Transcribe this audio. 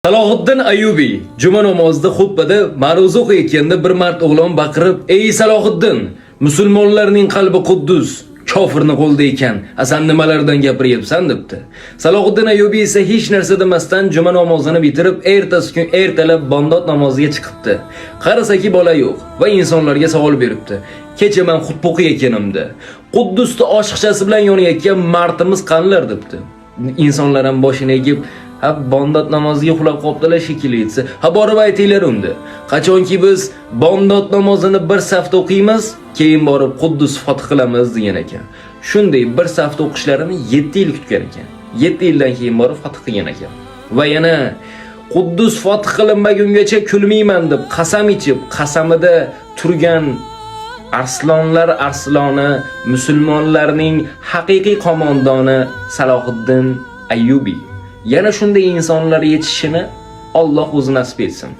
Salohiddin Ayyubiy juma namozida xutbada ma'ruza o'qiyotganda bir mard o'g'lon baqirib: "Ey Salohiddin, musulmonlarning qalbi quddus, kofirning qo'lida ekan, asan nimalardan gapiryapsan?" debdi. Salohiddin Ayyubiy esa hech narsa demasdan juma namozini bitirib, ertasi kun ertalab bomdod namoziga chiqibdi. Qarasaki bola yo'q va insonlarga savol beribdi. "Kecha men xutba o'qiyotganimda Quddusda oshiqchasi bilan yonayotgan mardimiz qanlar?" debdi. İnsanlar ham boshini egib, "Ha, bomdod namoziga uxlab qolibdilar shekilli" desa, "Ha, borib aytinglar unda. Qachonki biz bomdod namozini bir safda o'qiymiz, keyin borib Quddus foth qilamiz" degan ekan. Shunday bir safda o'qishlarini 7 yil kutgan ekan. 7 yildan keyin borib foth qilgan ekan. Va yana Quddus foth qilinmagungacha kulmayman deb qasam ichib, qasamida turgan arslonlar arsloni, musulmonlarning haqiqiy qo'mondoni Salohiddin Ayyubiy. Yana shunday insonlar yetishishini Alloh o'zi nasib etsin.